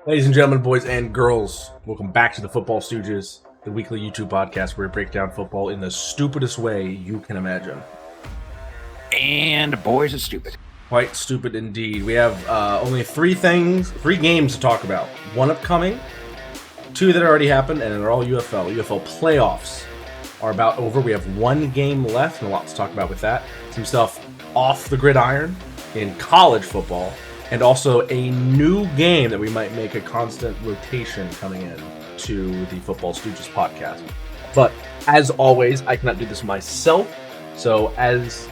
Ladies and gentlemen, boys and girls, welcome back to the Football Stooges, the weekly YouTube podcast where we break down football in the stupidest way you can imagine. And boys are stupid. Quite stupid indeed. We have only three games to talk about. One upcoming, two that already happened, and they're all UFL. UFL playoffs are about over. We have one game left and a lot to talk about with that. Some stuff off the gridiron in college football. And also a new game that we might make a constant rotation coming in to the Football Stooges podcast. But as always, I cannot do this myself. So as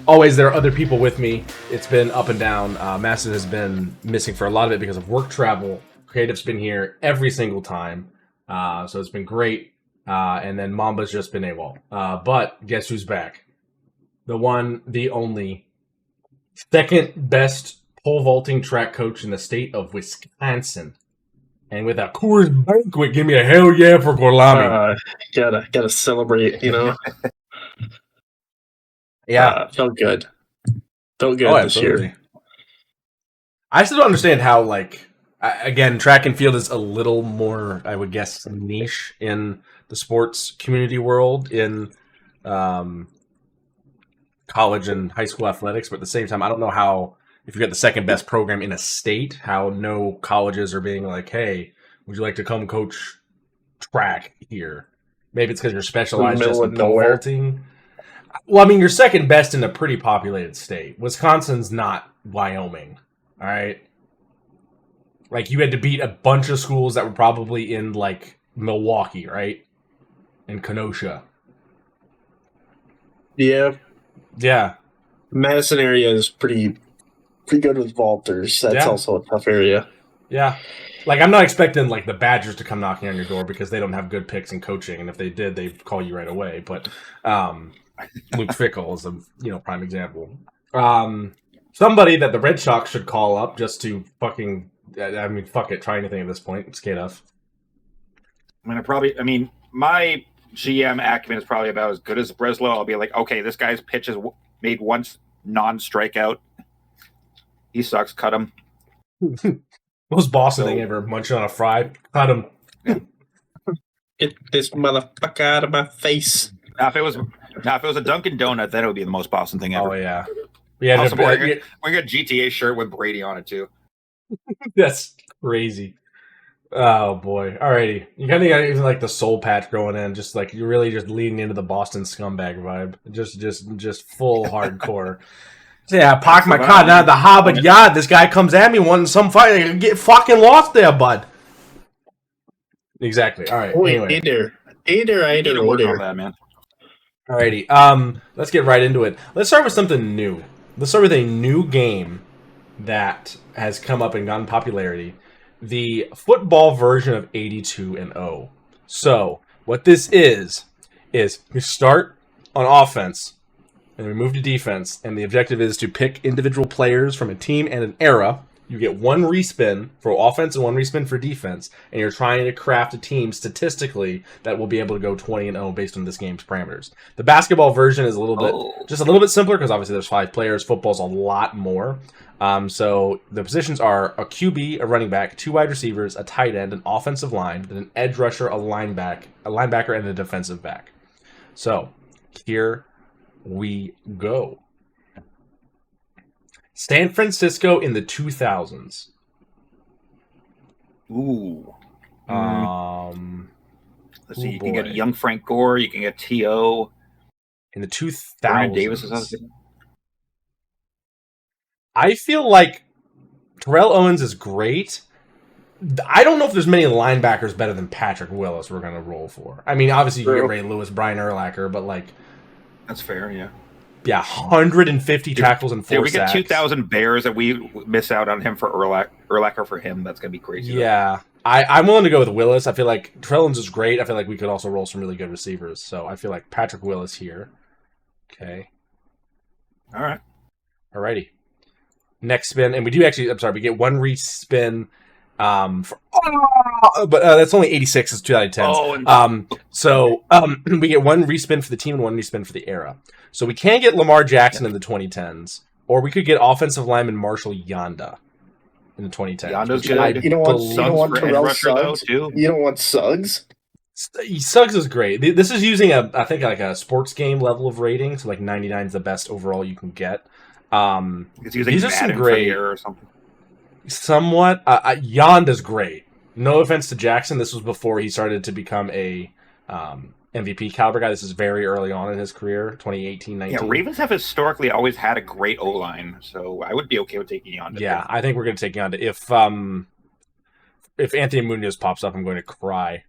always, there are other people with me. It's been up and down. Masson has been missing for a lot of it because of work travel. Creative's been here every single time. So it's been great. And then Mamba's just been AWOL. But guess who's back? The one, the only, second best pole vaulting track coach in the state of Wisconsin. And with a Coors Banquet, give me a hell yeah for Gorlami. Gotta celebrate, you know? Yeah. Felt good. This year. I still don't understand how, again, track and field is a little more, I would guess, niche in the sports community world in college and high school athletics. But at the same time, I don't know how, if you got the second best program in a state, how no colleges are being like, hey, would you like to come coach track here? Maybe it's because you're specialized just in pole vaulting. Well, I mean, you're second best in a pretty populated state. Wisconsin's not Wyoming, all right? Like, you had to beat a bunch of schools that were probably in, Milwaukee, right? And Kenosha. Yeah. Yeah. Madison area is pretty good with vaulters. That's also a tough area. Yeah. I'm not expecting, the Badgers to come knocking on your door because they don't have good picks in coaching, and if they did, they'd call you right away. But Luke Fickle is a prime example. Somebody that the Red Sox should call up just to fuck it, try anything at this point. It's K-Duff. My GM acumen is probably about as good as Breslow. I'll be like, okay, this guy's pitch is made once non-strikeout. He sucks. Cut him. Most Boston thing ever, munching on a fry. Cut him. Get this motherfucker out of my face. Now, if it was a Dunkin' Donut, then it would be the most Boston thing ever. Oh, yeah. Also, wearing a GTA shirt with Brady on it, too. That's crazy. Oh, boy. Alrighty. You kind of got even, the soul patch going in. Just, you're really just leaning into the Boston scumbag vibe. Just full hardcore. So yeah, I park my car down at the Harvard Yard. This guy comes at me wanting some fight. I get fucking lost there, bud. Exactly. All right. Wait, anyway. Order. That, man. Alrighty. Let's get right into it. Let's start with something new. Let's start with a new game that has come up and gotten popularity. The football version of 82-0. So, what this is we start on offense, and we move to defense, and the objective is to pick individual players from a team and an era. You get one respin for offense and one respin for defense, and you're trying to craft a team statistically that will be able to go 20-0 based on this game's parameters. The basketball version is a little bit simpler because obviously there's 5 players. Football's a lot more. So the positions are a QB, a running back, 2 wide receivers, a tight end, an offensive line, then an edge rusher, a linebacker, and a defensive back. So here we go. San Francisco in the 2000s. Ooh. Let's see. You can get young Frank Gore. You can get T.O. In the 2000s. Brian Davis is other. I feel like Terrell Owens is great. I don't know if there's many linebackers better than Patrick Willis we're going to roll for. I mean, obviously you get Ray Lewis, Brian Urlacher, but That's fair, yeah. Yeah, 150 tackles and 4 we sacks. get 2,000 Bears and we miss out on him for Urlacher for him. That's going to be crazy. Yeah. I'm willing to go with Willis. I feel like Terrell Owens is great. I feel like we could also roll some really good receivers. So I feel like Patrick Willis here. Okay. All right. Alrighty. Next spin. And we do actually, we get one respin. But that's only 86. It's 2010s. We get one respin for the team and one respin for the era. So we can get Lamar Jackson in the 2010s, or we could get offensive lineman Marshall Yanda. in the 2010s. Yondo's which I good. You don't want for edge Terrell rusher, though, Suggs. too. You don't want Suggs. Suggs is great. This is using I think like a sports game level of rating, so like 99 is the best overall you can get. It's using These are some Madden for great, the year or something. somewhat. Yonda's great. No offense to Jackson, this was before he started to become a MVP caliber guy. This is very early on in his career, 2018, 19. Yeah, Ravens have historically always had a great O-line, so I would be okay with taking Yonda. Yeah, I think we're going to take Yonda. If Anthony Munoz pops up, I'm going to cry.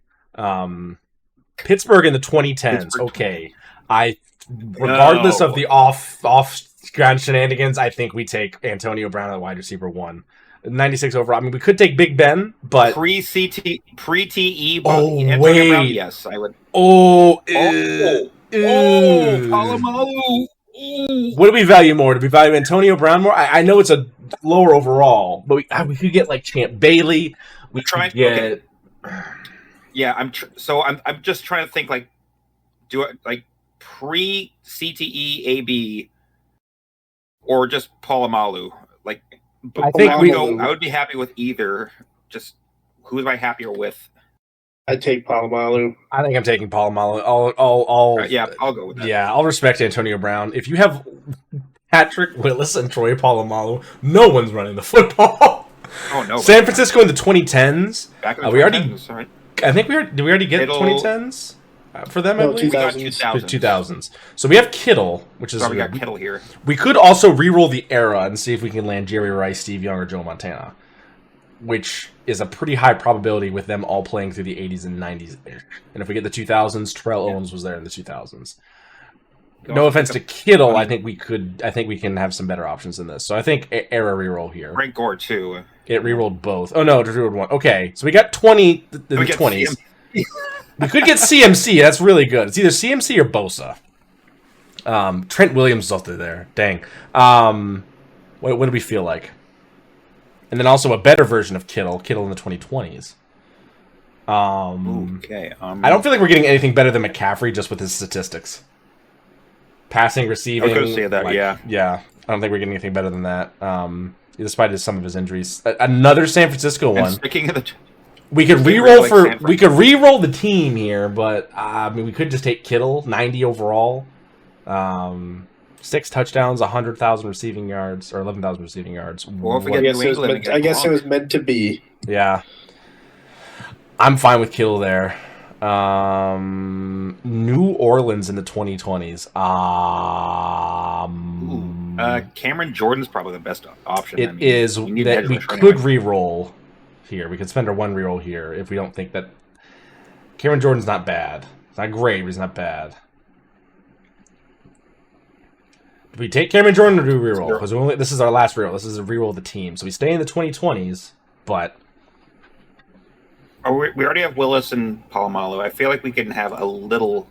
Pittsburgh in the 2010s. Pittsburgh. Okay, regardless of the off ground shenanigans, I think we take Antonio Brown at wide receiver 1. 96 overall. I mean, we could take Big Ben, but pre-TE. Oh, Brown, wait. yes, I would. Palomalu. What do we value more? Do we value Antonio Brown more? I know it's a lower overall, but we could get like Champ Bailey. We could get. Okay. Yeah, I'm just trying to think like, do it like pre-CTE AB or just Palomalu? Like, I think I would be happy with either. Just who am I happier with? I'd take Palomalu. I think I'm taking Palomalu. I'll go with that. Yeah, I'll respect Antonio Brown. If you have Patrick Willis and Troy Polamalu, no one's running the football. Oh no! San Francisco in the 2010s. Back in the 2010s. All right. I think did we already get 2010s for them? No, I believe? 2000s. 2000s. So we have Kittle, which is we got Kittle here. We could also re-roll the era and see if we can land Jerry Rice, Steve Young, or Joe Montana, which is a pretty high probability with them all playing through the 80s and 90s. And if we get the 2000s, Terrell Owens was there in the 2000s. No offense to Kittle, I think we can have some better options than this. So I think era re-roll here. Frank Gore too. It re-rolled both. Oh no, it re-rolled one. Okay, so we got 20 in the 20s. We could get CMC. That's really good. It's either CMC or Bosa. Trent Williams is also there. Dang. What do we feel like? And then also a better version of Kittle in the 2020s. Okay. I don't feel like we're getting anything better than McCaffrey just with his statistics. Passing, receiving. I was going to say that, yeah. Yeah, I don't think we're getting anything better than that. Despite some of his injuries. Another San Francisco one. Speaking of the... We could re-roll the team here, but I mean, we could just take Kittle, 90 overall. 6 touchdowns, 100,000 receiving yards, or 11,000 receiving yards. Well, I guess it was meant to be. Yeah. I'm fine with Kittle there. New Orleans in the 2020s. Cameron Jordan's probably the best option. It is that we could re-roll here. We could spend our one re-roll here if we don't think that Cameron Jordan's not bad. It's not great, but he's not bad. Do we take Cameron Jordan or do we re-roll? Because this is our last re-roll. This is a re-roll of the team. So we stay in the 2020s, but... we already have Willis and Palomalu. I feel like we can have a little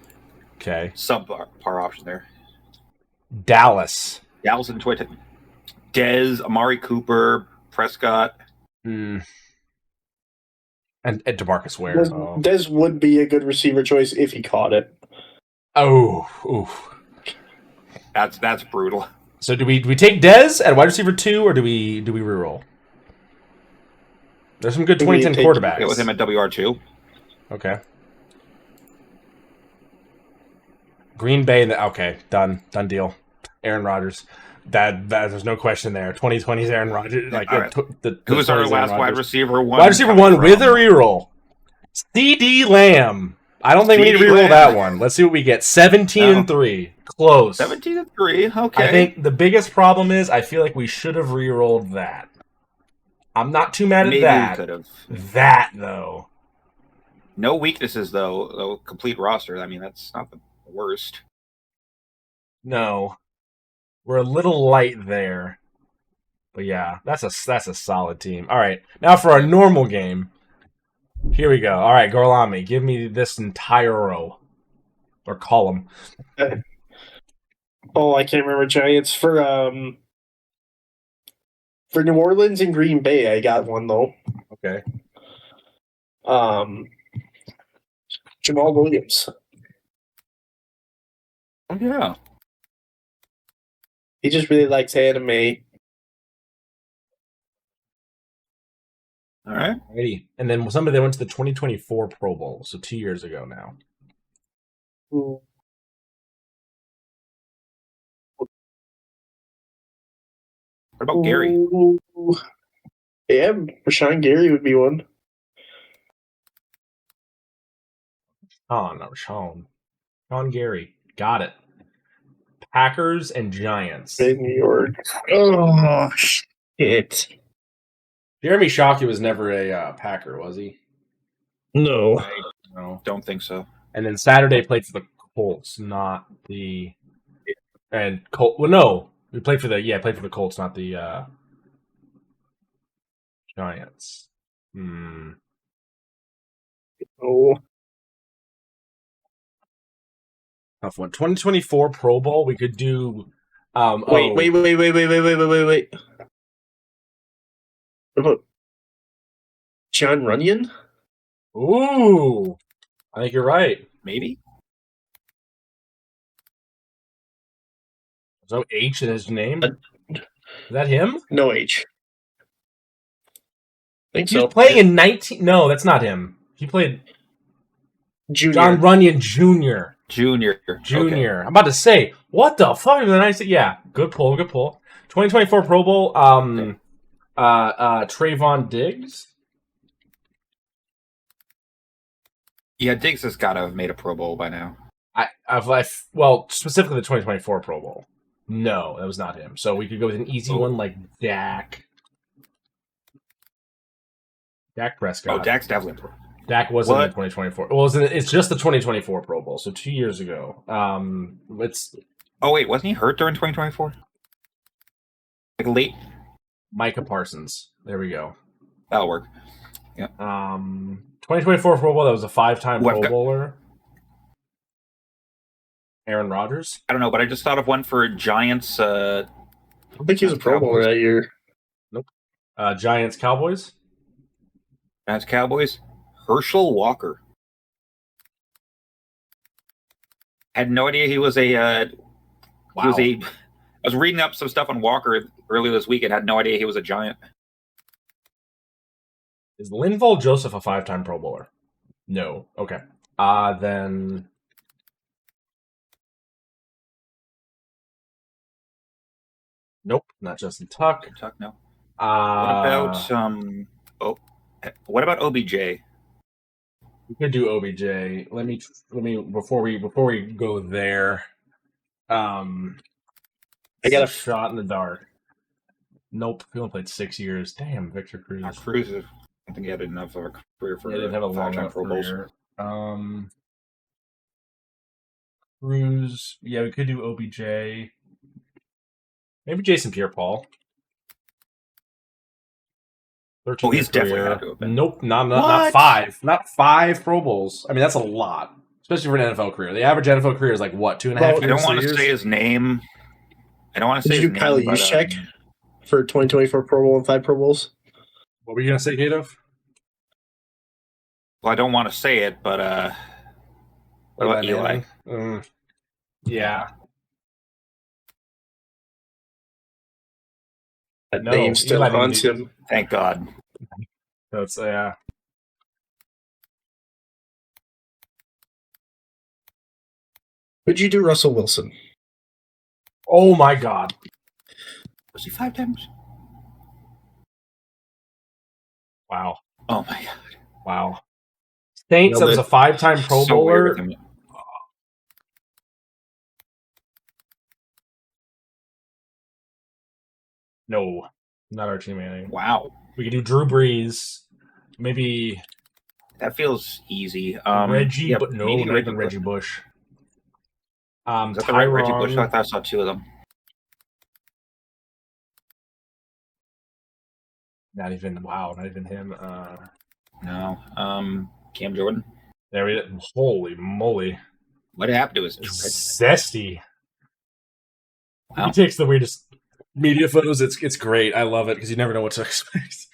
subpar option there. Dallas and Twitter. Dez, Amari Cooper, Prescott. And DeMarcus Ware. Dez would be a good receiver choice if he caught it. Oh, oof. That's brutal. So do we take Dez at wide receiver 2 or do we re-roll? There's some good 2010 quarterbacks. Get with him at WR2. Okay. Green Bay. Okay, done deal. Aaron Rodgers. That there's no question there. 2020's Aaron Rodgers. Like right. Who's our last wide receiver? Wide receiver 1 with a reroll. CD Lamb. I don't think we need to reroll that one. Let's see what we get. 17-3. Close. 17-3. Okay. I think the biggest problem is I feel like we should have rerolled that. I'm not too mad at that. We could have. That though. No weaknesses though. Complete roster. I mean, that's not the worst. No. We're a little light there. But yeah, that's a solid team. All right. Now for our normal game. Here we go. All right, Gorlami, give me this entire row. Or column. Oh, I can't remember Giants. For New Orleans and Green Bay, I got one though. Okay. Jamal Williams. Oh yeah. He just really likes anime. All right. Alrighty. And then somebody that went to the 2024 Pro Bowl, so 2 years ago now. What about Gary? Yeah, Rashawn Gary would be one. Sean Gary. Got it. Packers and Giants. In New York. Oh, shit. Jeremy Shockey was never a Packer, was he? No. No, don't think so. And then Saturday played for the Colts, not the. And Colt. Well, no, we played for the Colts, not the Giants. Oh. Tough one. 2024 Pro Bowl. We could do. Wait. What about John Runyon? Ooh, I think you're right. Maybe. There's no H in his name. Is that him? No H. I think He was so. playing in 19. No, that's not him. He played Junior. John Runyon Jr. Junior. Okay. I'm about to say, what the fuck? Yeah, good pull. 2024 Pro Bowl. Trayvon Diggs. Yeah, Diggs has got to have made a Pro Bowl by now. Well, specifically the 2024 Pro Bowl. No, that was not him. So we could go with an easy one like Dak. Dak Prescott. Oh, Dak's definitely Pro. Dak wasn't in the 2024. Well, it's just the 2024 Pro Bowl, so 2 years ago. It's. Oh wait, wasn't he hurt during 2024? Like late. Micah Parsons. There we go. That'll work. Yeah. 2024 Pro Bowl. That was a 5-time Pro Bowler. Aaron Rodgers. I don't know, but I just thought of one for Giants. I don't think he was a Pro Bowler that year. Nope. Giants Cowboys. Giants Cowboys. Herschel Walker. Had no idea he was a. Wow. He was a. I was reading up some stuff on Walker earlier this week and had no idea he was a Giant. Is Linval Joseph a 5-time Pro Bowler? No. Okay. Then. Nope, not Justin Tuck. Tuck, no. What about OBJ? We could do OBJ. Let me before we go there. I got a shot in the dark. Nope, he only played 6 years. Damn, Victor Cruz. Cruz, I think he had enough of a career for. He didn't have a long enough career. Cruz. Yeah, we could do OBJ. Maybe Jason Pierre-Paul. Oh, he's definitely had to have been. Nope, not 5. Not 5 Pro Bowls. I mean, that's a lot, especially for an NFL career. The average NFL career is like what, 2.5 years? I don't want to say his name. I don't want to say his name. Kyle Juszczyk for 2024 Pro Bowl and 5 Pro Bowls. What were you gonna say, Gato? Well, I don't want to say it, but what about Eli? Yeah. That name still haunts him. Thank God. That's yeah. Would you do Russell Wilson? Oh my God. Was he 5 times? Wow. Oh my God. Wow. Saints was a 5-time Pro Bowler. No, not Archie Manning. Wow. We could do Drew Brees. Maybe that feels easy. Reggie, but no, not even Reggie Bush. Is that the right Reggie Bush? I thought I saw 2 of them. Not even him. No. Cam Jordan. There we go. Holy moly. What happened to his zesty? Wow. He takes the weirdest media photos. It's great. I love it because you never know what to expect.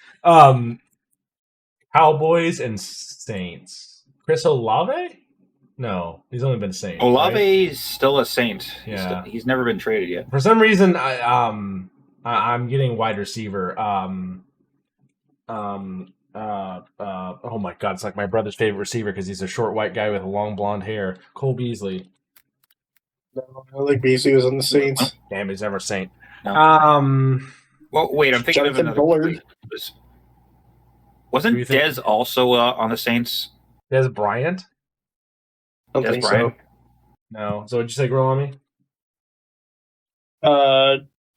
Cowboys and Saints. Chris Olave? No, he's only been Saint. Olave is still a Saint. Yeah, he's never been traded yet. For some reason, I'm getting wide receiver. Oh my God, it's like my brother's favorite receiver because he's a short white guy with long blonde hair. Cole Beasley. No, I think Beasley was on the Saints. Damn, he's ever Saint. No. Well, wait, I'm thinking Jonathan of another. Bullard. Wasn't Dez also on the Saints? Dez Bryant? I don't think so. No. So what'd you say, Grow on me?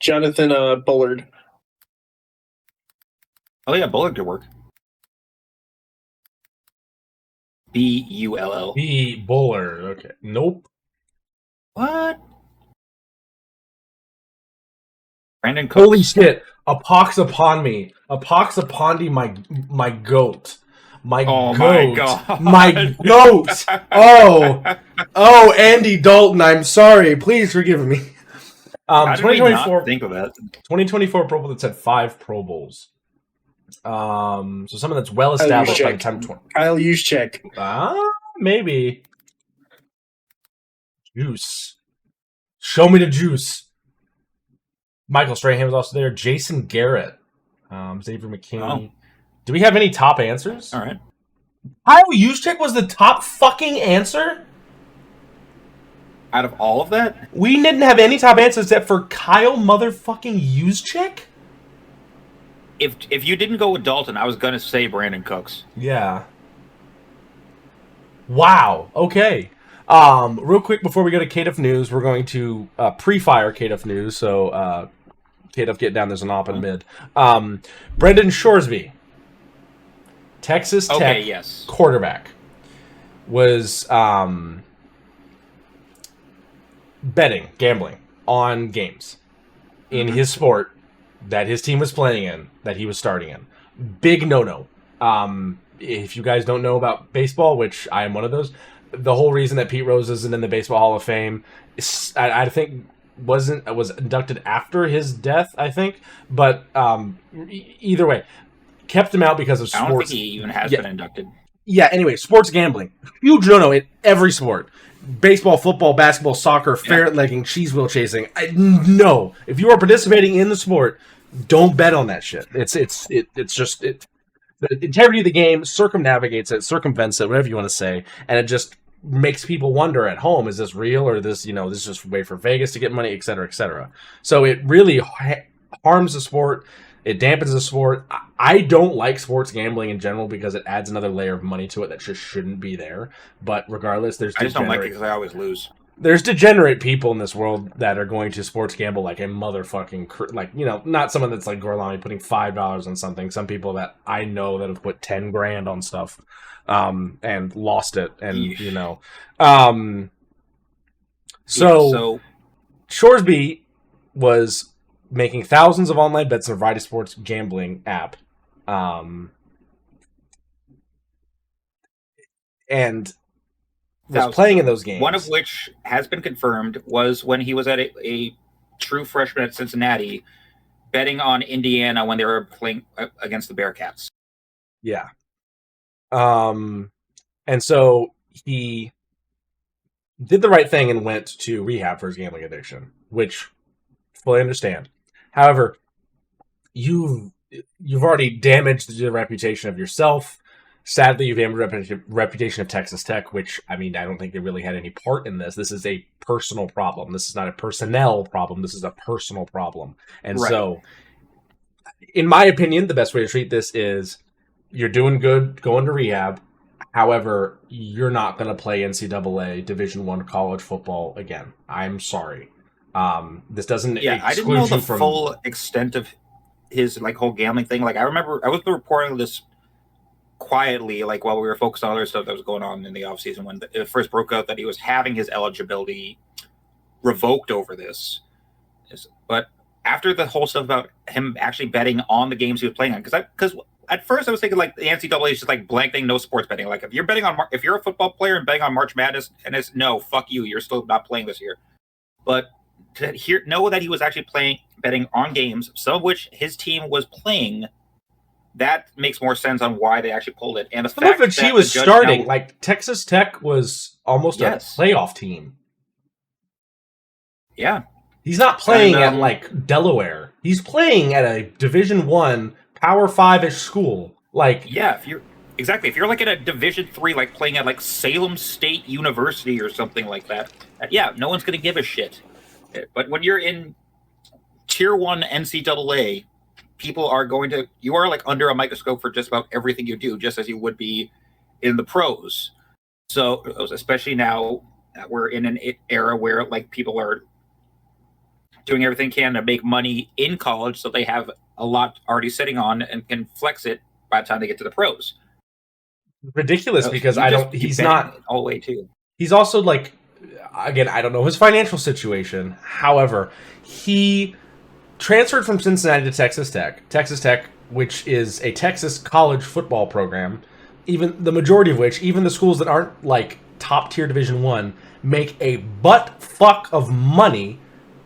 Jonathan Bullard. Oh yeah, Bullard could work. Bull. B. Bullard. Okay. Nope. What? Brandon Cooks. Holy shit! A pox upon me. A pox upon thee, my goat. My goat. My God. My goat. Oh, Andy Dalton. I'm sorry. Please forgive me. How did we not think of that? 2024 Pro Bowl that's had 5 Pro Bowls. So someone that's well established by the time. Kyle Juszczyk. Maybe. Juice. Show me the juice. Michael Strahan was also there. Jason Garrett. Xavier McKinney. Oh. Do we have any top answers? All right. Kyle Juszczyk was the top fucking answer? Out of all of that? We didn't have any top answers except for Kyle motherfucking Juszczyk? If you didn't go with Dalton, I was going to say Brandon Cooks. Yeah. Wow. Okay. Real quick before we go to KDF News, we're going to pre-fire KDF News. So, KDF get down. There's an op in mid. Brendan Shoresby, Texas Tech quarterback, was gambling on games in his sport that his team was playing in, that he was starting in. Big no-no. If you guys don't know about baseball, which I am one of those, the whole reason that Pete Rose isn't in the Baseball Hall of Fame, I think, was inducted after his death, I think. But either way, kept him out because of sports. I don't think he even has been inducted. Yeah, anyway, sports gambling. Huge no-no in every sport. Baseball, football, basketball, soccer, ferret legging, cheese wheel chasing. No. If you are participating in the sport, don't bet on that shit. It's just the integrity of the game circumnavigates it, circumvents it, whatever you want to say, and it just makes people wonder at home, is this real, or this is just a way for Vegas to get money, et cetera, et cetera. So it really harms the sport. It dampens the sport. I don't like sports gambling in general because it adds another layer of money to it that just shouldn't be there. But regardless, I just don't like it because I always lose. There's degenerate people in this world that are going to sports gamble like a motherfucking, not someone that's like Gorlami putting $5 on something. Some people that I know that have put 10 grand on stuff, and lost it. And, so Shoresby was making thousands of online bets in a variety of sports gambling app. And was playing in those games. One of which has been confirmed was when he was at a true freshman at Cincinnati, betting on Indiana when they were playing against the Bearcats. Yeah. And so he did the right thing and went to rehab for his gambling addiction, which fully understand. However, you've already damaged the reputation of yourself. Sadly, you've damaged the reputation of Texas Tech, which, I don't think they really had any part in this. This is a personal problem. This is not a personnel problem. This is a personal problem. And so, in my opinion, the best way to treat this is you're doing good, going to rehab. However, you're not going to play NCAA Division I college football again. I'm sorry. This doesn't exclude I didn't know the from full extent of his whole gambling thing. I remember I was reporting this quietly, while we were focused on other stuff that was going on in the offseason when it first broke out that he was having his eligibility revoked over this. But after the whole stuff about him actually betting on the games he was playing on, because at first I was thinking the NCAA is just blank thing, no sports betting. If you're betting on, if you're a football player and betting on March Madness, and it's no, fuck you, you're still not playing this year. But to know that he was actually betting on games, some of which his team was playing, that makes more sense on why they actually pulled it. And the fact that he was starting, Texas Tech was almost a playoff team. Yeah. He's not playing at Delaware. He's playing at a Division I Power 5-ish school Like, yeah, if you're like in a Division III, like playing at like Salem State University or something like that, yeah, no one's gonna give a shit. But when you're in Tier 1 NCAA, you are like under a microscope for just about everything you do, just as you would be in the pros. So especially now that we're in an era where like people are doing everything they can to make money in college, so they have a lot already sitting on and can flex it by the time they get to the pros. ridiculous, because he's not all the way too. He's also like, again, I don't know his financial situation. However, he transferred from Cincinnati to Texas Tech. Texas Tech, which is a Texas college football program, even the majority of which, even the schools that aren't like top tier Division 1, make a butt fuck of money.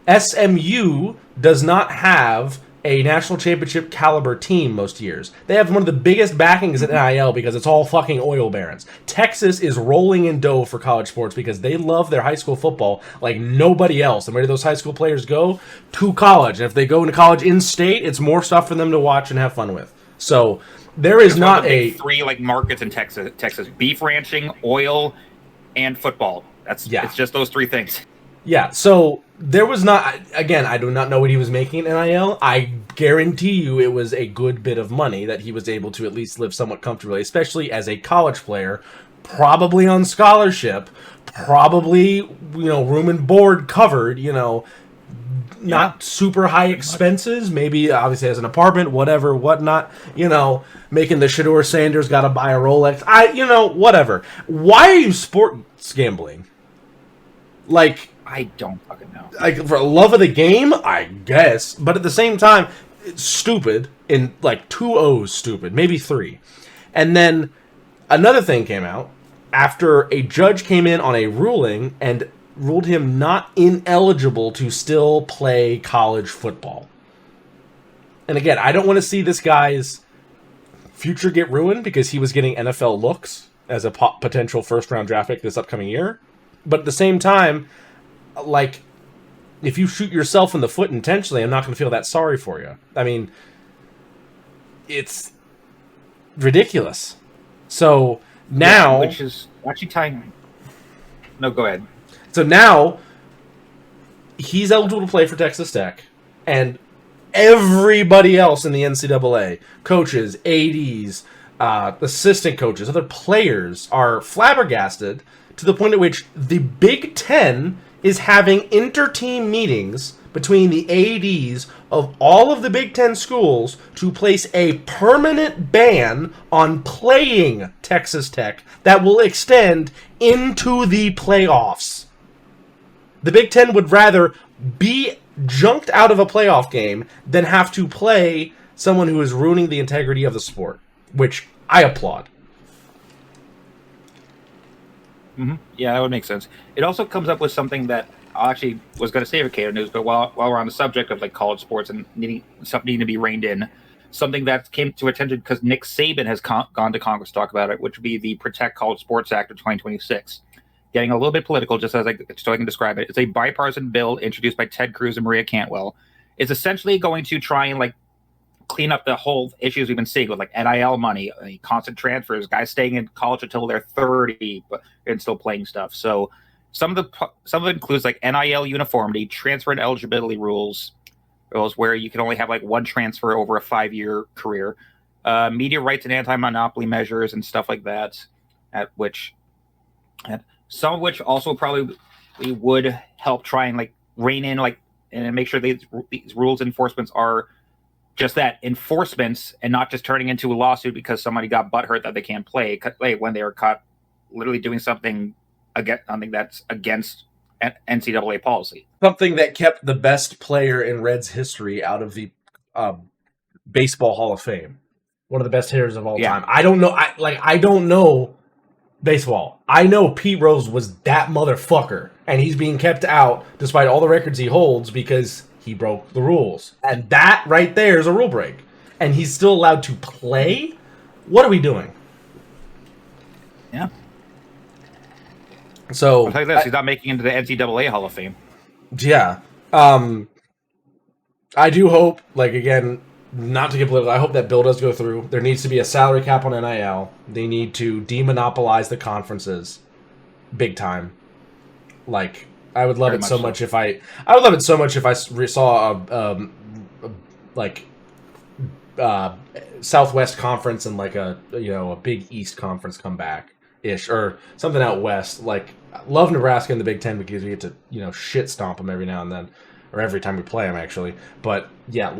SMU does not have a national championship caliber team most years. They have one of the biggest backings at NIL because it's all fucking oil barons. Texas is rolling in dough for college sports because they love their high school football like nobody else. And where do those high school players go? To college. And if they go into college in state, it's more stuff for them to watch and have fun with. So there is not a three like markets in Texas: beef ranching, oil, and football. It's just those three things. Yeah, so there was not, again, I do not know what he was making in NIL. I guarantee you it was a good bit of money that he was able to at least live somewhat comfortably, especially as a college player, probably on scholarship, probably, room and board covered, not super high expenses, maybe obviously has an apartment, whatever, whatnot, making the Shedeur Sanders got to buy a Rolex, whatever. Why are you sports gambling? Like, I don't fucking know. Like, for love of the game, I guess. But at the same time, it's stupid. In like 2 O's stupid. Maybe 3. And then another thing came out after a judge came in on a ruling and ruled him not ineligible to still play college football. And again, I don't want to see this guy's future get ruined because he was getting NFL looks as a potential first-round draft pick this upcoming year. But at the same time, like, if you shoot yourself in the foot intentionally, I'm not going to feel that sorry for you. I mean, it's ridiculous. So now... which is actually tying... No, go ahead. So now, he's eligible to play for Texas Tech, and everybody else in the NCAA, coaches, ADs, assistant coaches, other players, are flabbergasted to the point at which the Big Ten is having inter-team meetings between the ADs of all of the Big Ten schools to place a permanent ban on playing Texas Tech that will extend into the playoffs. The Big Ten would rather be junked out of a playoff game than have to play someone who is ruining the integrity of the sport, which I applaud. Mm-hmm. Yeah, that would make sense. It also comes up with something that I actually was going to say for Cato News, but while we're on the subject of like college sports and needing to be reined in, something that came to attention because Nick Saban has gone to Congress to talk about it, which would be the Protect College Sports Act of 2026. Getting a little bit political, just so I can describe it. It's a bipartisan bill introduced by Ted Cruz and Maria Cantwell. It's essentially going to try and like clean up the whole issues we've been seeing with like NIL money, constant transfers, guys staying in college until they're 30 and still playing stuff. So some of it includes like NIL uniformity, transfer and eligibility rules where you can only have like one transfer over a 5-year career, media rights and anti-monopoly measures and stuff like that. Some of which also probably would help try and like rein in and make sure these rules enforcements are just that, enforcements, and not just turning into a lawsuit because somebody got butthurt that they can't play when they were caught literally doing something that's against NCAA policy. Something that kept the best player in Reds history out of the Baseball Hall of Fame. One of the best hitters of all time. I don't know. I don't know baseball. I know Pete Rose was that motherfucker, and he's being kept out despite all the records he holds because he broke the rules. And that right there is a rule break. And he's still allowed to play? What are we doing? Yeah. So I'll tell you this, he's not making it into the NCAA Hall of Fame. Yeah. I do hope, again, not to get political, I hope that bill does go through. There needs to be a salary cap on NIL. They need to demonopolize the conferences, big time. Like, I would love it so much if I would love it so much if I saw like Southwest Conference and like a Big East Conference come back ish, or something out west. Like, love Nebraska in the Big Ten because we get to shit stomp them every now and then, or every time we play them actually. But yeah,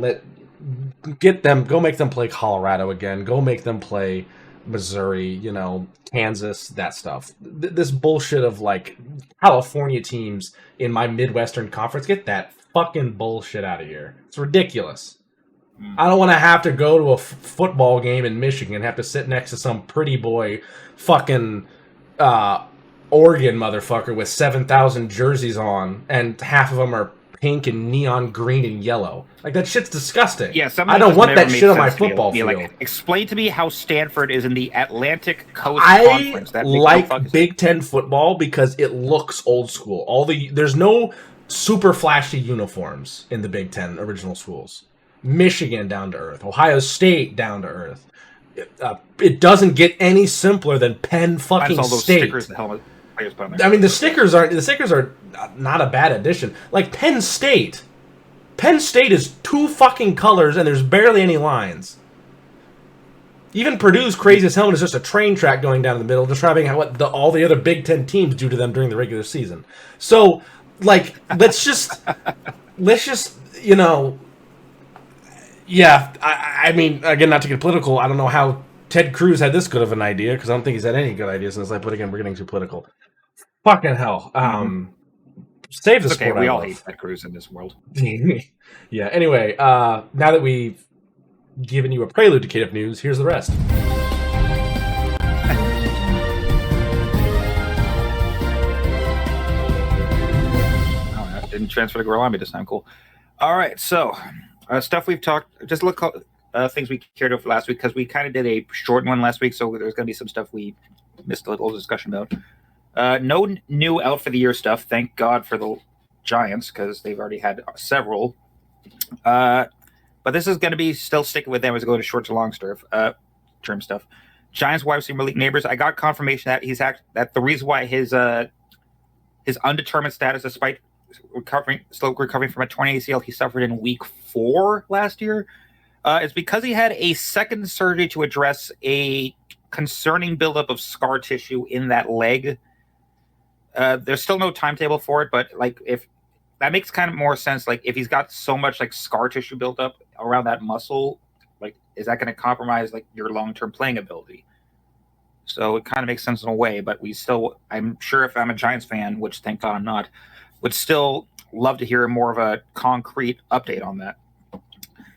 go make them play Colorado again. Go make them play Missouri, Kansas, that stuff. This bullshit of like California teams in my Midwestern Conference, get that fucking bullshit out of here. It's ridiculous. I don't want to have to go to a football game in Michigan and have to sit next to some pretty boy fucking Oregon motherfucker with 7,000 jerseys on, and half of them are pink and neon green and yellow. Like, that shit's disgusting. Yeah, I don't want that shit on my football field. Like, explain to me how Stanford is in the Atlantic Coast Conference. That like Big Ten football because it looks old school. There's no super flashy uniforms in the Big Ten original schools. Michigan down to earth. Ohio State down to earth. It doesn't get any simpler than Penn fucking all those State. Stickers, the helmet. I mean, the stickers are not a bad addition. Like Penn State is 2 fucking colors and there's barely any lines. Even Purdue's craziest helmet is just a train track going down the middle, describing what all the other Big Ten teams do to them during the regular season. So, like, let's just yeah. I mean, again, not to get political, I don't know how Ted Cruz had this good of an idea, because I don't think he's had any good ideas in his life. But again, we're getting too political. Fucking hell. Save the sport. Okay, we all hate Ted Cruz in this world. Yeah. Anyway, now that we've given you a prelude to KF News, here's the rest. Oh, I didn't transfer to grow on me this time. Cool. All right, so stuff we've talked. Just look things we cared about last week, because we kind of did a short one last week, so there's going to be some stuff we missed a little discussion about. No new out for the year stuff. Thank God for the Giants, because they've already had several. But this is going to be still sticking with them as going to short to long term stuff. Giants wide receiver Malik Neighbors. I got confirmation that that the reason why his undetermined status, despite slow recovering from a torn ACL he suffered in week 4 last year, is because he had a second surgery to address a concerning buildup of scar tissue in that leg. There's still no timetable for it, but like, if that makes kind of more sense, like if he's got so much like scar tissue built up around that muscle, like, is that going to compromise like your long-term playing ability? So it kind of makes sense in a way, but I'm sure if I'm a Giants fan, which thank God I'm not, would still love to hear more of a concrete update on that.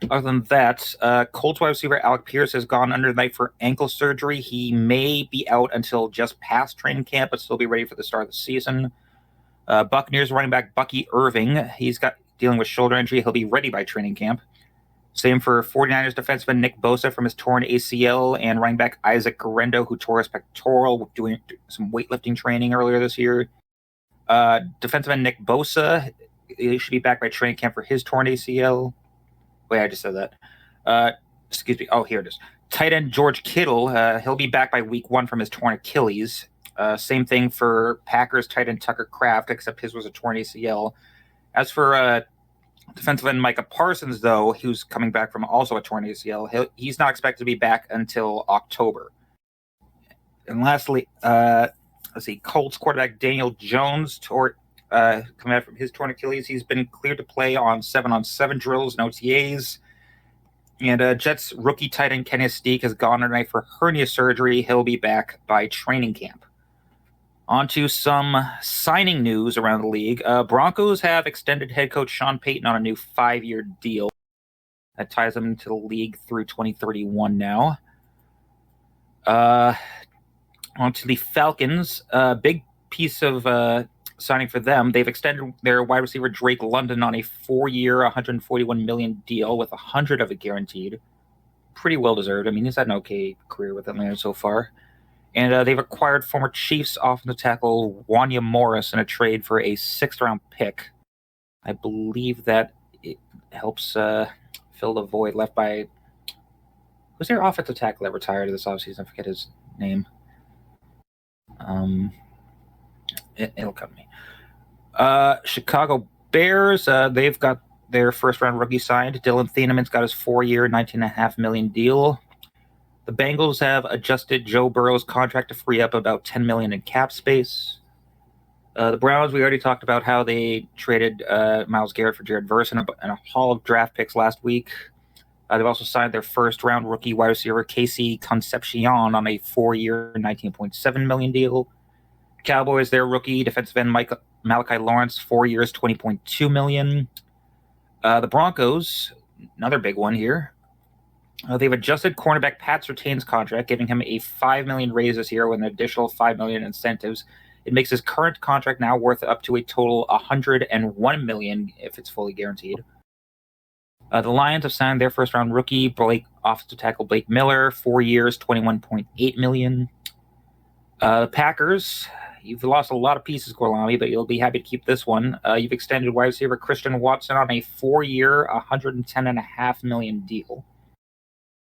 Other than that, Colts wide receiver Alec Pierce has gone under the knife for ankle surgery. He may be out until just past training camp, but still be ready for the start of the season. Buccaneers running back Bucky Irving, he's dealing with shoulder injury. He'll be ready by training camp. Same for 49ers defenseman Nick Bosa from his torn ACL, and running back Isaac Garendo, who tore his pectoral doing some weightlifting training earlier this year. Defenseman Nick Bosa, he should be back by training camp for his torn ACL. Wait, I just said that. Excuse me. Oh, here it is. Tight end George Kittle, he'll be back by week 1 from his torn Achilles. Same thing for Packers tight end Tucker Kraft, except his was a torn ACL. As for defensive end Micah Parsons, though, who's coming back from also a torn ACL, he's not expected to be back until October. And lastly, let's see, Colts quarterback Daniel Jones coming out from his torn Achilles. He's been cleared to play on 7-on-7 drills and OTAs. And Jets rookie tight end Kenny Steek has gone tonight for hernia surgery. He'll be back by training camp. On to some signing news around the league. Broncos have extended head coach Sean Payton on a new 5-year deal that ties him into the league through 2031 now. On to the Falcons. Big piece of signing for them. They've extended their wide receiver Drake London on a 4-year, $141 million deal with $100 of it guaranteed. Pretty well deserved. I mean, he's had an okay career with Atlanta so far. And they've acquired former Chiefs offensive tackle Wanya Morris in a trade for a 6th-round pick. I believe that it helps fill the void left by... Who's their offensive tackle that retired this offseason? I forget his name. It'll come to me. Chicago Bears, they've got their first-round rookie signed. Dylan Thieneman's got his 4-year, $19.5 million deal. The Bengals have adjusted Joe Burrow's contract to free up about $10 million in cap space. The Browns, we already talked about how they traded Myles Garrett for Jared Verse and a haul of draft picks last week. They've also signed their first-round rookie wide receiver Casey Concepcion on a 4-year, $19.7 million deal. Cowboys, their rookie defensive end Malachi Lawrence, 4 years, $20.2 million. The Broncos, another big one here. They've adjusted cornerback Pat Surtain's contract, giving him a $5 million raise this year with an additional $5 million in incentives. It makes his current contract now worth up to a total $101 million if it's fully guaranteed. The Lions have signed their first-round rookie, offensive tackle Blake Miller, 4 years, $21.8 million. The Packers, you've lost a lot of pieces, Gorlami, but you'll be happy to keep this one. You've extended wide receiver Christian Watson on a 4-year, $110.5 million deal.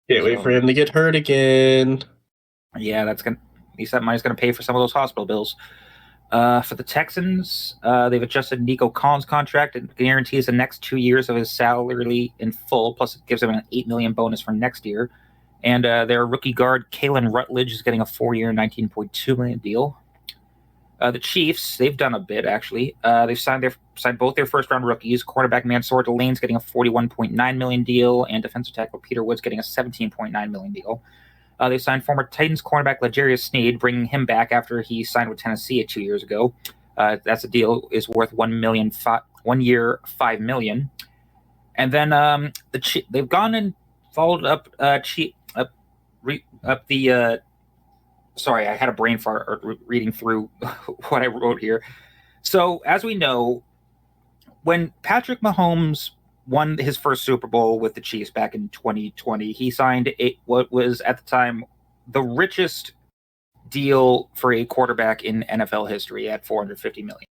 Can't wait for him to get hurt again. Yeah, at least that money's gonna pay for some of those hospital bills. For the Texans, they've adjusted Nico Collins' contract and guarantees the next 2 years of his salary in full, plus it gives him an $8 million bonus for next year. And their rookie guard, Kalen Rutledge, is getting a 4-year, $19.2 million deal. The Chiefs, they've done a bit, actually. They've signed both their first-round rookies. Quarterback Mansour Delane's getting a $41.9 million deal, and defensive tackle Peter Wood's getting a $17.9 million deal. They signed former Titans cornerback L'Jarius Sneed, bringing him back after he signed with Tennessee 2 years ago. That's a deal is worth $1 year, $5 million. And then they've gone and followed up the. Sorry, I had a brain fart reading through what I wrote here. So, as we know, when Patrick Mahomes won his first Super Bowl with the Chiefs back in 2020, he signed what was at the time the richest deal for a quarterback in NFL history at $450 million.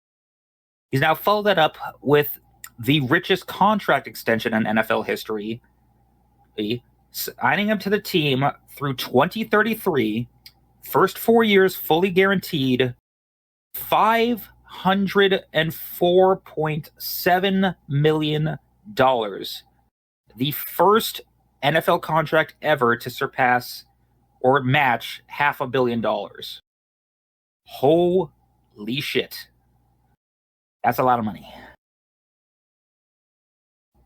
He's now followed that up with the richest contract extension in NFL history, signing him to the team through 2033. First 4 years, fully guaranteed, $504.7 million. The first NFL contract ever to surpass or match $500 million. Holy shit. That's a lot of money.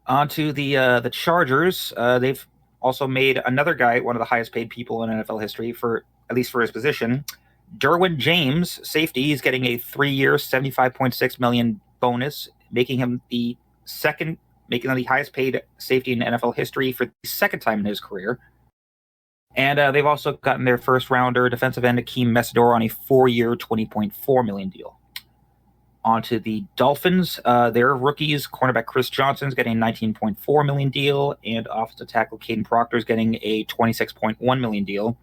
On to the Chargers. They've also made another guy one of the highest paid people in NFL history, at least for his position. Derwin James, safety, he's getting a 3-year, $75.6 million bonus, making him the highest paid safety in NFL history for the second time in his career. And they've also gotten their first rounder, defensive end Akeem Messidor, on a 4-year, $20.4 million deal. On to the Dolphins. Their rookies, cornerback Chris Johnson's getting a $19.4 million deal, and offensive tackle Caden Proctor's getting a $26.1 million deal.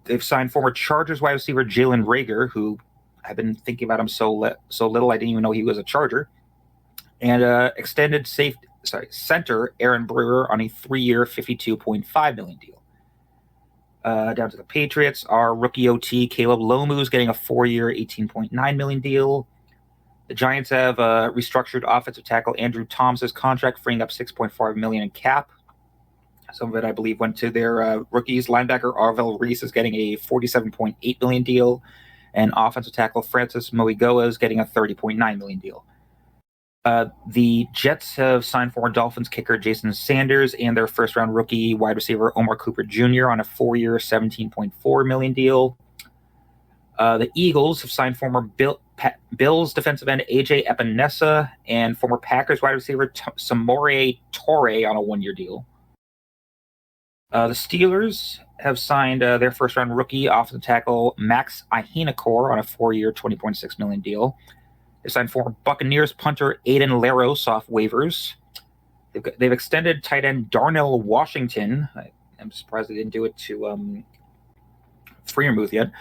They've signed former Chargers wide receiver Jalen Reagor, who I've been thinking about him so little I didn't even know he was a Charger, and extended center Aaron Brewer on a 3-year, $52.5 million deal. Down to the Patriots, our rookie OT Caleb Lomu is getting a 4-year, $18.9 million deal. The Giants have restructured offensive tackle Andrew Thomas's contract, freeing up $6.5 million in cap. Some of it, I believe, went to their rookies. Linebacker Arvell Reese is getting a $47.8 million deal, and offensive tackle Francis Moigoa is getting a $30.9 million deal. The Jets have signed former Dolphins kicker Jason Sanders and their first-round rookie wide receiver Omar Cooper Jr. on a 4-year, $17.4 million deal. The Eagles have signed former Bills defensive end A.J. Epinesa and former Packers wide receiver Samori Toure on a 1-year deal. The Steelers have signed their first-round rookie offensive tackle Max Ihenacore on a 4-year, $20.6 million deal. They signed former Buccaneers punter Aiden Laros off waivers. They've extended tight end Darnell Washington. I'm surprised they didn't do it to Freiermuth yet.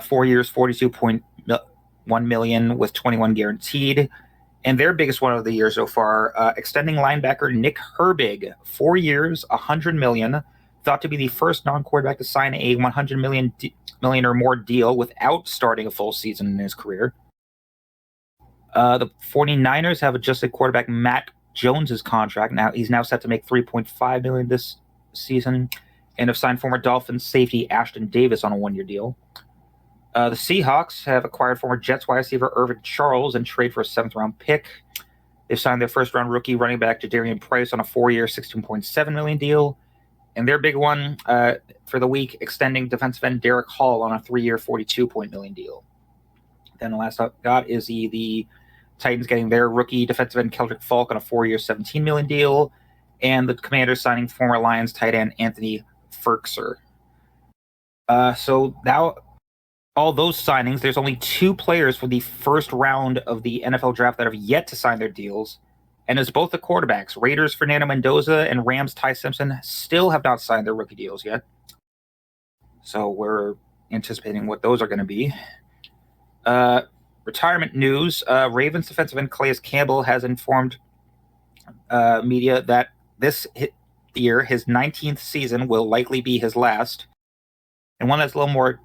4 years, $42.1 million with 21 guaranteed. And their biggest one of the year so far, extending linebacker Nick Herbig, 4 years, $100 million, thought to be the first non-quarterback to sign a $100 million or more deal without starting a full season in his career. The 49ers have adjusted quarterback Matt Jones's contract. Now he's now set to make $3.5 million this season, and have signed former Dolphins safety Ashton Davis on a 1-year deal. The Seahawks have acquired former Jets wide receiver Irvin Charles and trade for a 7th-round pick. They've signed their first-round rookie running back Jadarian Price on a 4-year, $16.7 million deal. And their big one for the week, extending defensive end Derek Hall on a 3-year, $42 million deal. Then the last I've got is the Titans getting their rookie defensive end Keldrick Falk on a 4-year, $17 million deal. And the Commanders signing former Lions tight end Anthony Ferkser. So now, all those signings, there's only 2 players for the first round of the NFL draft that have yet to sign their deals. And as both the quarterbacks, Raiders Fernando Mendoza and Rams Ty Simpson, still have not signed their rookie deals yet. So we're anticipating what those are going to be. Retirement news. Ravens defensive end Calais Campbell has informed media that this year, his 19th season, will likely be his last. And one that's a little more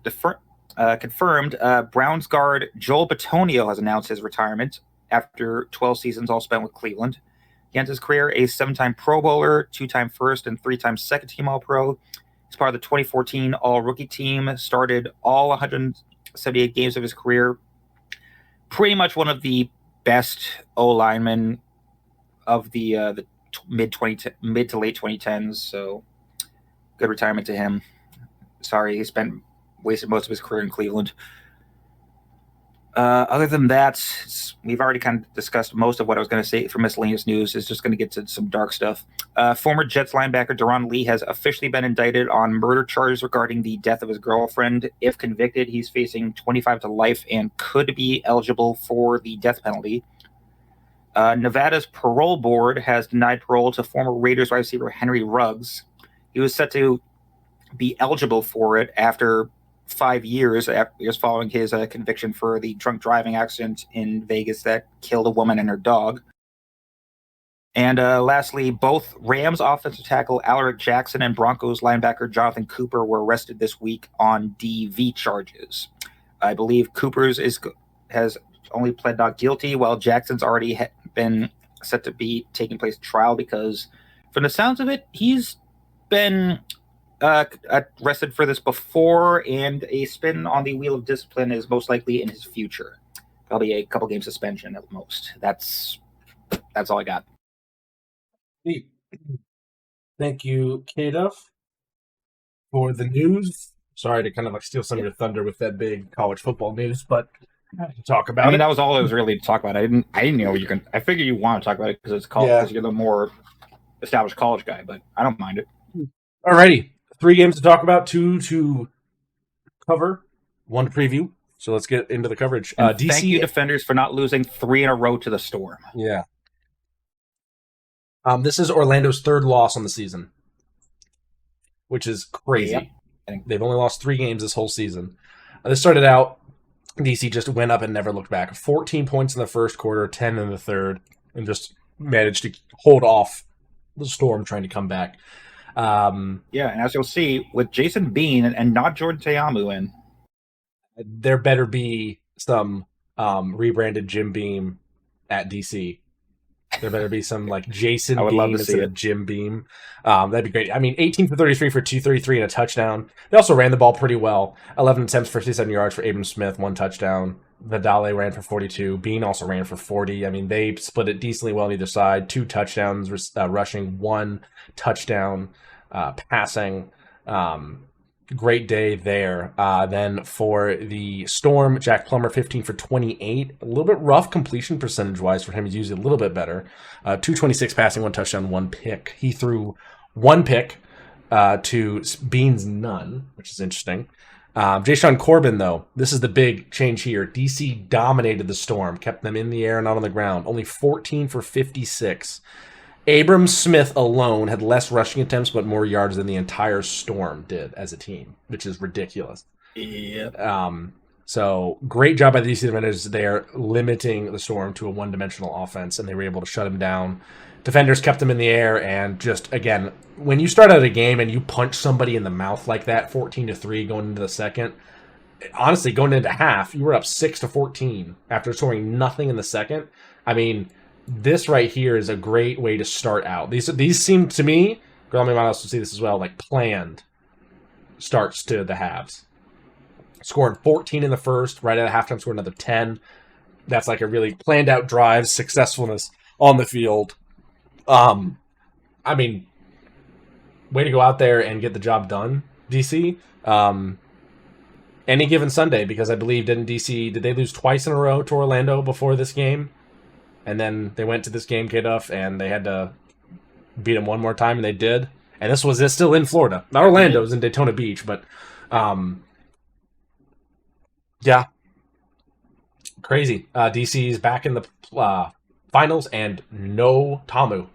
confirmed, Browns guard Joel Bitonio has announced his retirement after 12 seasons all spent with Cleveland. He ends his career a 7-time Pro Bowler, 2-time first and 3-time second-team All-Pro. He's part of the 2014 All-Rookie team, started all 178 games of his career. Pretty much one of the best O-linemen of the mid to late 2010s, so good retirement to him. Sorry, he wasted most of his career in Cleveland. Other than that, we've already kind of discussed most of what I was going to say for miscellaneous news. Is just going to get to some dark stuff. Former Jets linebacker Deron Lee has officially been indicted on murder charges regarding the death of his girlfriend. If convicted, he's facing 25 to life and could be eligible for the death penalty. Nevada's parole board has denied parole to former Raiders wide receiver Henry Ruggs. He was set to be eligible for it after 5 years following his conviction for the drunk driving accident in Vegas that killed a woman and her dog. And lastly, both Rams offensive tackle Alaric Jackson and Broncos linebacker Jonathan Cooper were arrested this week on DV charges. I believe Cooper's has only pled not guilty, while Jackson's already been set to be taking place at trial because, from the sounds of it, he's been arrested for this before, and a spin on the wheel of discipline is most likely in his future. Probably a couple game suspension at most. That's all I got. Thank you, K-Duff, for the news. Sorry to kind of steal some of your thunder with that big college football news, but talk about it. That was all I was really to talk about. I didn't know you can. I figured you want to talk about it because it's college, because you're the more established college guy, but I don't mind it. Alrighty. 3 games to talk about, 2 to cover, 1 to preview. So let's get into the coverage. DC, thank you, Defenders, for not losing 3 in a row to the Storm. Yeah. This is Orlando's 3rd loss on the season, which is crazy. Yep. They've only lost 3 games this whole season. This started out, DC just went up and never looked back. 14 points in the first quarter, 10 in the third, and just managed to hold off the Storm trying to come back. And as you'll see, with Jason Bean and not Jordan Ta'amu in, there better be some rebranded Jim Beam at DC. There better be some Jason Beam instead of Jim Beam. That'd be great. I mean, 18 for 33 for 233 and a touchdown. They also ran the ball pretty well. 11 attempts, 57 yards for Abram Smith, 1 touchdown. Vidale ran for 42. Bean also ran for 40. I mean, they split it decently well on either side. 2 touchdowns rushing, 1 touchdown passing. Great day there. Then for the Storm, Jack Plummer, 15 for 28. A little bit rough completion percentage-wise for him. He's usually a little bit better. 226 passing, 1 touchdown, 1 pick. He threw 1 pick to Bean's none, which is interesting. Ja'Shawn Corbin, though, this is the big change here. DC dominated the Storm, kept them in the air, not on the ground. Only 14 for 56. Abram Smith alone had less rushing attempts, but more yards than the entire Storm did as a team, which is ridiculous. Yeah. So great job by the DC defenders. They're limiting the Storm to a one-dimensional offense, and they were able to shut them down. Defenders kept them in the air, and just, again, when you start out a game and you punch somebody in the mouth like that, 14-3 going into the second, honestly, going into half, you were up 6-14 after scoring nothing in the second. I mean, this right here is a great way to start out. These seem to me, Girl, I else will see this as well, like planned starts to the halves. Scored 14 in the first, right at halftime, scored another 10. That's like a really planned out drive, successfulness on the field. I mean, way to go out there and get the job done, DC. Any given Sunday, because I believe did they lose twice in a row to Orlando before this game? And then they went to this game, K-Duff, and they had to beat them one more time, and they did. And this was still in Florida. Not Orlando, it was in Daytona Beach, but yeah. Crazy. DC's back in the finals, and no Tamu.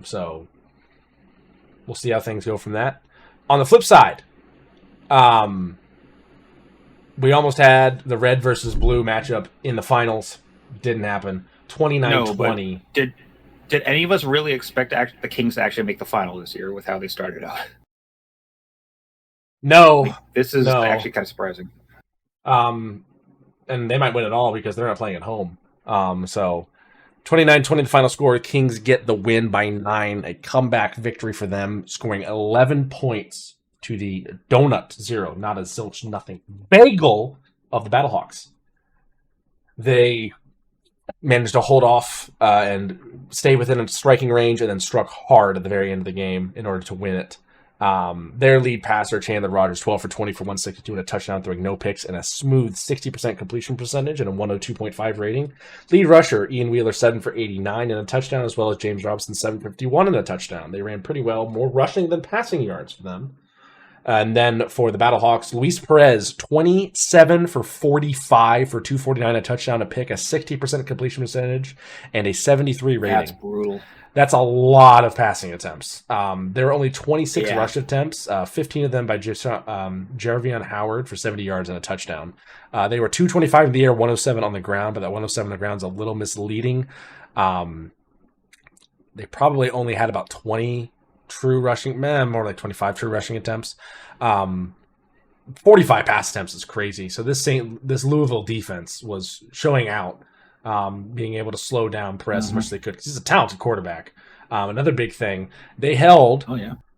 So we'll see how things go from that. On the flip side, we almost had the red versus blue matchup in the finals. Didn't happen. 29-20. No, did any of us really expect the Kings to actually make the final this year with how they started out? No. This is actually kind of surprising. And they might win it all because they're not playing at home. So 29-20 the final score. Kings get the win by 9. A comeback victory for them, scoring 11 points to the donut 0, not a zilch nothing bagel of the Battlehawks. They managed to hold off and stay within a striking range, and then struck hard at the very end of the game in order to win it. Their lead passer, Chandler Rogers, 12 for 20 for 162 and a touchdown, throwing no picks and a smooth 60% completion percentage and a 102.5 rating. Lead rusher, Ian Wheeler, 7 for 89 and a touchdown, as well as James Robinson, 751 and a touchdown. They ran pretty well, more rushing than passing yards for them. And then for the Battlehawks, Luis Perez, 27 for 45 for 249, a touchdown, a pick, a 60% completion percentage, and a 73 rating. That's brutal. That's a lot of passing attempts. There were only 26 rush attempts, 15 of them by Jervion Howard for 70 yards and a touchdown. They were 225 in the air, 107 on the ground, but that 107 on the ground is a little misleading. They probably only had about 20 true rushing, more like 25 true rushing attempts. 45 pass attempts is crazy. So this Louisville defense was showing out, being able to slow down Perez as much as they could, because he's a talented quarterback. Another big thing, they held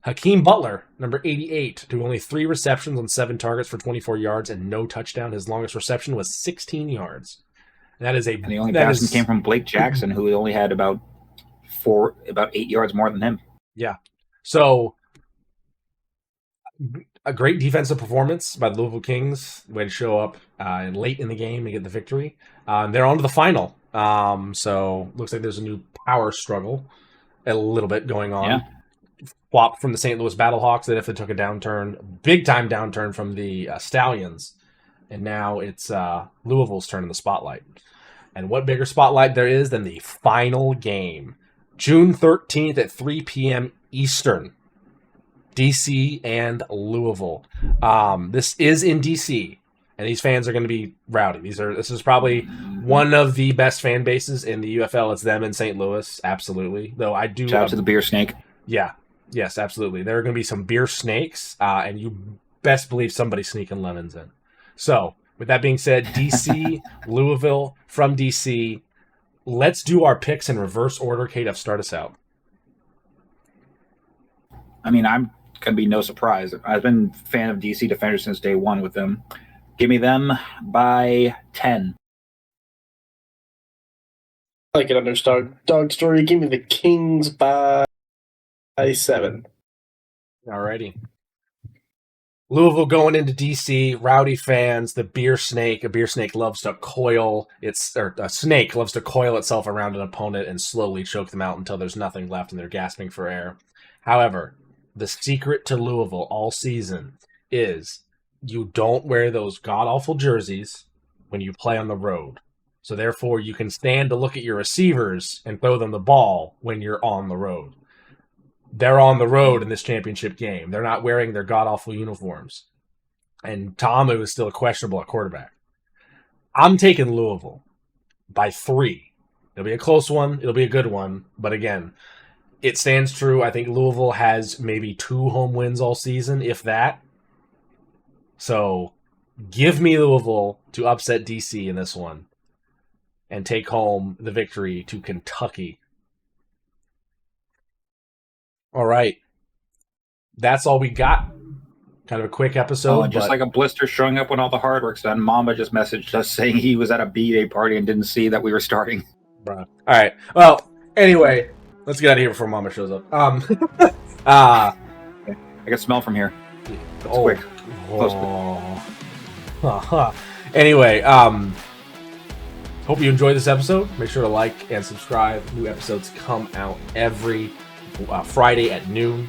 Hakeem Butler, number 88, to only 3 receptions on 7 targets for 24 yards and no touchdown. His longest reception was 16 yards. And the only passing came from Blake Jackson, who only had about 8 yards more than him. Yeah. So, a great defensive performance by the Louisville Kings. Way to show up late in the game and get the victory. They're on to the final. So, looks like there's a new power struggle a little bit going on. Yeah. Flop from the St. Louis Battlehawks that if they took a downturn, big-time downturn from the Stallions. And now it's Louisville's turn in the spotlight. And what bigger spotlight there is than the final game. June 13th at 3 p.m. Eastern, DC and Louisville. This is in DC, and these fans are going to be rowdy. This is probably one of the best fan bases in the UFL. It's them in St. Louis, absolutely. Though I do shout out to the beer snake. Yeah, yes, absolutely. There are going to be some beer snakes, and you best believe somebody's sneaking lemons in. So, with that being said, DC, Louisville, from DC. Let's do our picks in reverse order. Kate, start us out. I mean, I'm going to be no surprise. I've been a fan of DC Defenders since day one with them. Give me them by 10. I like an underdog story. Give me the Kings by 7. Alrighty. Louisville going into DC, rowdy fans, the beer snake. A beer snake loves to coil a snake loves to coil itself around an opponent and slowly choke them out until there's nothing left and they're gasping for air. However, the secret to Louisville all season is you don't wear those god-awful jerseys when you play on the road. So therefore, you can stand to look at your receivers and throw them the ball when you're on the road. They're on the road in this championship game. They're not wearing their god-awful uniforms. And Tamu is still questionable at quarterback. I'm taking Louisville by 3. It'll be a close one. It'll be a good one. But again, it stands true. I think Louisville has maybe 2 home wins all season, if that. So give me Louisville to upset DC in this one and take home the victory to Kentucky. All right. That's all we got. Kind of a quick episode. Oh, just like a blister showing up when all the hard work's done. Mamba just messaged us saying he was at a B-Day party and didn't see that we were starting. Bruh. All right. Well, anyway, let's get out of here before Mama shows up. I can smell from here. That's quick. Anyway, hope you enjoyed this episode. Make sure to like and subscribe. New episodes come out every Friday at noon.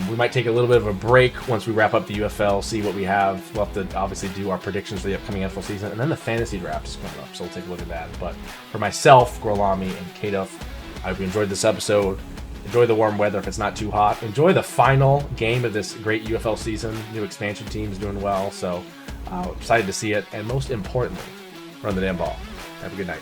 We might take a little bit of a break once we wrap up the UFL, see what we have. We'll have to obviously do our predictions for the upcoming NFL season, and then the fantasy draft is coming up, so we'll take a look at that. But for myself, Gorlami, and Kaduff, I hope you enjoyed this episode. Enjoy the warm weather if it's not too hot. Enjoy the final game of this great UFL season. New expansion team is doing well, so excited to see it. And most importantly, run the damn ball. Have a good night.